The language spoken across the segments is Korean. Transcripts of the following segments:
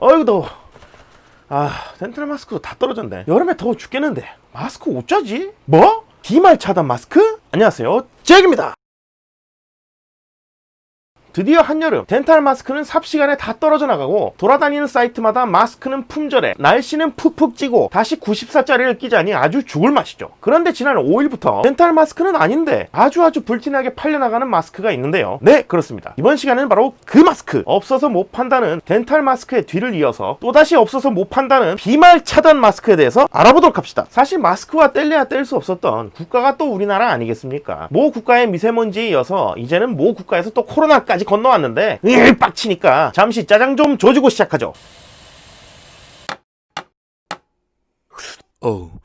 어이구 더워. 덴탈 마스크도 다 떨어졌네. 여름에 더워 죽겠는데 마스크 어쩌지? 뭐? 비말 차단 마스크? 안녕하세요, 잭입니다. 드디어 한여름 덴탈 마스크는 삽시간에 다 떨어져 나가고 돌아다니는 사이트마다 마스크는 품절에 날씨는 푹푹 찌고 다시 94짜리를 끼자니 아주 죽을 맛이죠. 그런데 지난 5일부터 덴탈 마스크는 아닌데 아주 불티나게 팔려나가는 마스크가 있는데요. 네, 그렇습니다. 이번 시간에는 바로 그 마스크, 없어서 못 판다는 덴탈 마스크의 뒤를 이어서 또다시 없어서 못 판다는 비말 차단 마스크에 대해서 알아보도록 합시다. 사실 마스크와 뗄래야 뗄 수 없었던 국가가 또 우리나라 아니겠습니까? 모 국가의 미세먼지에 이어서 이제는 모 국가에서 또 코로나까지 건너왔는데 빡치니까 잠시 짜장 좀 조지고 시작하죠.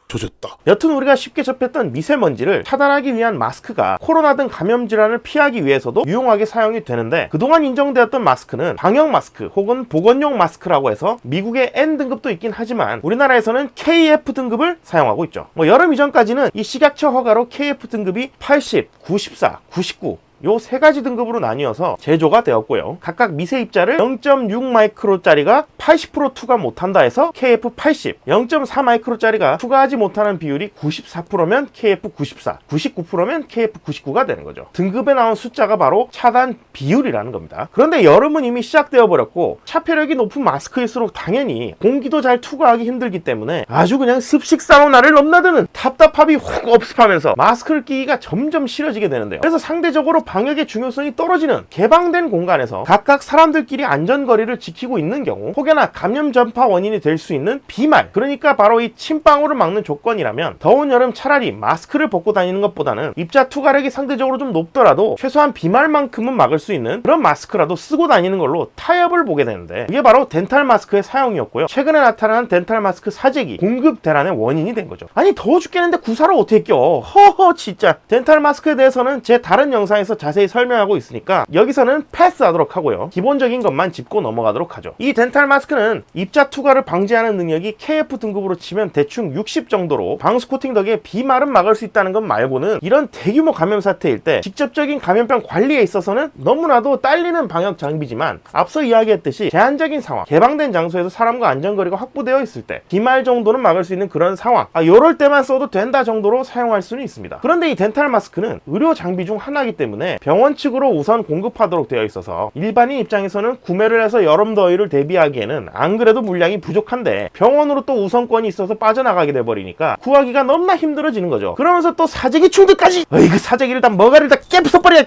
조졌다. 여튼 우리가 쉽게 접했던 미세먼지를 차단하기 위한 마스크가 코로나 등 감염 질환을 피하기 위해서도 유용하게 사용이 되는데, 그동안 인정되었던 마스크는 방역 마스크 혹은 보건용 마스크라고 해서 미국의 N등급도 있긴 하지만 우리나라에서는 KF 등급을 사용하고 있죠. 여름 이전까지는 이 식약처 허가로 KF 등급이 80, 94, 99 요 세 가지 등급으로 나뉘어서 제조가 되었고요. 각각 미세 입자를 0.6 마이크로짜리가 80% 투과 못한다 해서 KF80, 0.4 마이크로짜리가 투과하지 못하는 비율이 94%면 KF94, 99%면 KF99가 되는 거죠. 등급에 나온 숫자가 바로 차단 비율이라는 겁니다. 그런데 여름은 이미 시작되어 버렸고 차폐력이 높은 마스크일수록 당연히 공기도 잘 투과하기 힘들기 때문에 아주 그냥 습식 사우나를 넘나드는 답답함이 훅 업습하면서 마스크를 끼기가 점점 싫어지게 되는데요. 그래서 상대적으로 방역의 중요성이 떨어지는 개방된 공간에서 각각 사람들끼리 안전거리를 지키고 있는 경우 혹여나 감염 전파 원인이 될 수 있는 비말, 그러니까 바로 이 침방울을 막는 조건이라면 더운 여름 차라리 마스크를 벗고 다니는 것보다는 입자 투과력이 상대적으로 좀 높더라도 최소한 비말만큼은 막을 수 있는 그런 마스크라도 쓰고 다니는 걸로 타협을 보게 되는데, 이게 바로 덴탈 마스크의 사용이었고요. 최근에 나타난 덴탈 마스크 사재기 공급 대란의 원인이 된 거죠. 아니 더워 죽겠는데 구사를 어떻게 껴? 허허 진짜. 덴탈 마스크에 대해서는 제 다른 영상에서 자세히 설명하고 있으니까 여기서는 패스하도록 하고요. 기본적인 것만 짚고 넘어가도록 하죠. 이 덴탈 마스크는 입자 투과를 방지하는 능력이 KF 등급으로 치면 대충 60 정도로 방수 코팅 덕에 비말은 막을 수 있다는 것 말고는 이런 대규모 감염 사태일 때 직접적인 감염병 관리에 있어서는 너무나도 딸리는 방역 장비지만, 앞서 이야기했듯이 제한적인 상황, 개방된 장소에서 사람과 안전거리가 확보되어 있을 때 비말 정도는 막을 수 있는 그런 상황, 요럴 때만 써도 된다 정도로 사용할 수는 있습니다. 그런데 이 덴탈 마스크는 의료 장비 중 하나이기 때문에 병원 측으로 우선 공급하도록 되어 있어서 일반인 입장에서는 구매를 해서 여름 더위를 대비하기에는 안 그래도 물량이 부족한데 병원으로 또 우선권이 있어서 빠져나가게 돼버리니까 구하기가 너무나 힘들어지는 거죠. 그러면서 또 사재기 충돌까지! 그 사재기를 다 머가리를 다 깨부숴버려!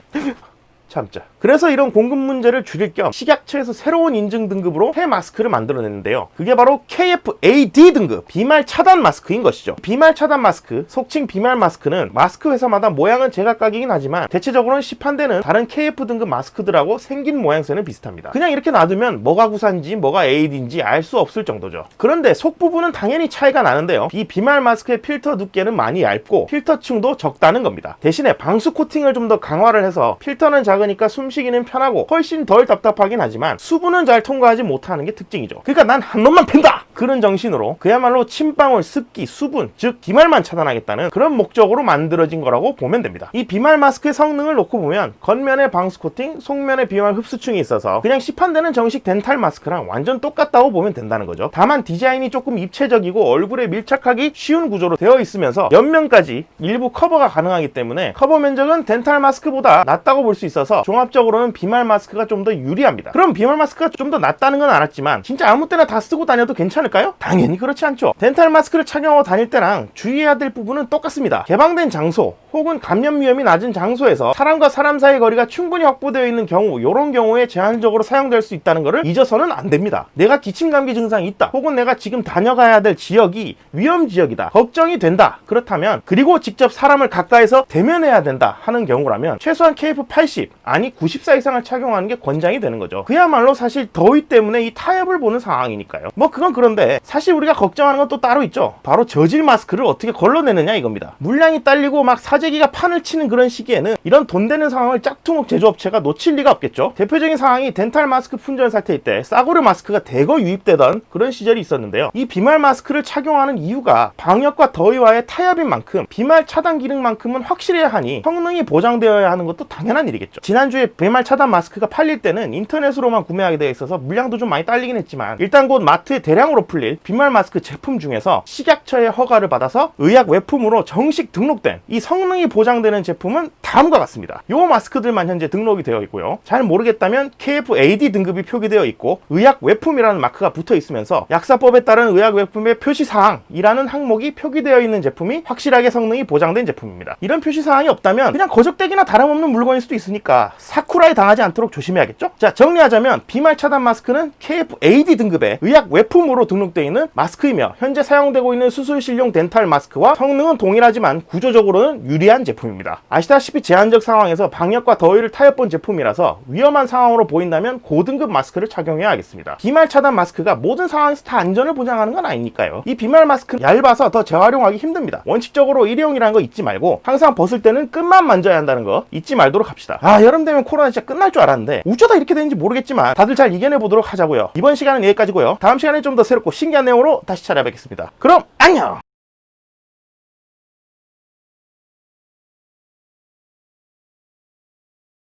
참자. 그래서 이런 공급 문제를 줄일 겸 식약처에서 새로운 인증 등급으로 새 마스크를 만들어냈는데요. 그게 바로 KF-AD 등급 비말 차단 마스크인 것이죠. 비말 차단 마스크, 속칭 비말 마스크는 마스크 회사마다 모양은 제각각이긴 하지만 대체적으로는 시판되는 다른 KF 등급 마스크들하고 생긴 모양새는 비슷합니다. 그냥 이렇게 놔두면 뭐가 구사인지 뭐가 AD인지 알 수 없을 정도죠. 그런데 속 부분은 당연히 차이가 나는데요. 이 비말 마스크의 필터 두께는 많이 얇고 필터층도 적다는 겁니다. 대신에 방수 코팅을 좀 더 강화를 해서 필터는 작으니까 숨쉬기는 편하고 훨씬 덜 답답하긴 하지만 수분은 잘 통과하지 못하는 게 특징이죠. 그러니까 난 한 놈만 팬다! 그런 정신으로 그야말로 침방울, 습기, 수분, 즉 비말만 차단하겠다는 그런 목적으로 만들어진 거라고 보면 됩니다. 이 비말 마스크의 성능을 놓고 보면 겉면에 방수 코팅, 속면에 비말 흡수층이 있어서 그냥 시판되는 정식 덴탈 마스크랑 완전 똑같다고 보면 된다는 거죠. 다만 디자인이 조금 입체적이고 얼굴에 밀착하기 쉬운 구조로 되어 있으면서 옆면까지 일부 커버가 가능하기 때문에 커버 면적은 덴탈 마스크보다 낮다고 볼 수 있어서 종합적으로는 비말 마스크가 좀 더 유리합니다. 그럼 비말 마스크가 좀 더 낫다는 건 알았지만 진짜 아무 때나 다 쓰고 다녀도 괜찮을까요? 당연히 그렇지 않죠. 덴탈 마스크를 착용하고 다닐 때랑 주의해야 될 부분은 똑같습니다. 개방된 장소 혹은 감염 위험이 낮은 장소에서 사람과 사람 사이의 거리가 충분히 확보되어 있는 경우, 이런 경우에 제한적으로 사용될 수 있다는 것을 잊어서는 안 됩니다. 내가 기침 감기 증상이 있다, 혹은 내가 지금 다녀가야 될 지역이 위험 지역이다, 걱정이 된다, 그렇다면, 그리고 직접 사람을 가까이서 대면해야 된다 하는 경우라면 최소한 KF80 아니 94 이상을 착용하는 게 권장이 되는 거죠. 그야말로 사실 더위 때문에 이 타협을 보는 상황이니까요. 그건 그런데 그런데 사실 우리가 걱정하는 건 또 따로 있죠. 바로 저질 마스크를 어떻게 걸러내느냐 이겁니다. 물량이 딸리고 막 사재기가 판을 치는 그런 시기에는 이런 돈 되는 상황을 짝퉁 제조업체가 놓칠 리가 없겠죠. 대표적인 상황이 덴탈 마스크 품절 사태 때 싸구려 마스크가 대거 유입되던 그런 시절이 있었는데요. 이 비말 마스크를 착용하는 이유가 방역과 더위와의 타협인 만큼 비말 차단 기능만큼은 확실해야 하니 성능이 보장되어야 하는 것도 당연한 일이겠죠. 지난주에 비말 차단 마스크가 팔릴 때는 인터넷으로만 구매하게 되어 있어서 물량도 좀 많이 딸리긴 했지만 일단 곧 마트에 대량으로 풀릴 비말 마스크 제품 중에서 식약처의 허가를 받아서 의약 외품으로 정식 등록된 이 성능이 보장되는 제품은 다음과 같습니다. 요 마스크들만 현재 등록이 되어 있고요. 잘 모르겠다면 KF-AD 등급이 표기되어 있고 의약 외품이라는 마크가 붙어 있으면서 약사법에 따른 의약 외품의 표시사항이라는 항목이 표기되어 있는 제품이 확실하게 성능이 보장된 제품입니다. 이런 표시사항이 없다면 그냥 거적대기나 다름없는 물건일 수도 있으니까 사쿠라에 당하지 않도록 조심해야겠죠? 자, 정리하자면 비말 차단 마스크는 KF-AD 등급의 의약 외품으로 등록되어 있는 마스크이며 현재 사용되고 있는 수술실용 덴탈 마스크와 성능은 동일하지만 구조적으로는 유리한 제품입니다. 아시다시피 제한적 상황에서 방역과 더위를 타협본 제품이라서 위험한 상황으로 보인다면 고등급 마스크를 착용해야 하겠습니다. 비말 차단 마스크가 모든 상황에서 다 안전을 보장하는 건 아니니까요. 이 비말 마스크는 얇아서 더 재활용하기 힘듭니다. 원칙적으로 일회용이라는 거 잊지 말고 항상 벗을 때는 끝만 만져야 한다는 거 잊지 말도록 합시다. 여름 되면 코로나 진짜 끝날 줄 알았는데 어쩌다 이렇게 되는지 모르겠지만 다들 잘 이겨내보도록 하자고요. 이번 시간은 여기까지고요. 다음 시간에 좀 더 새롭고 신기한 내용으로 다시 찾아뵙겠습니다. 그럼 안녕!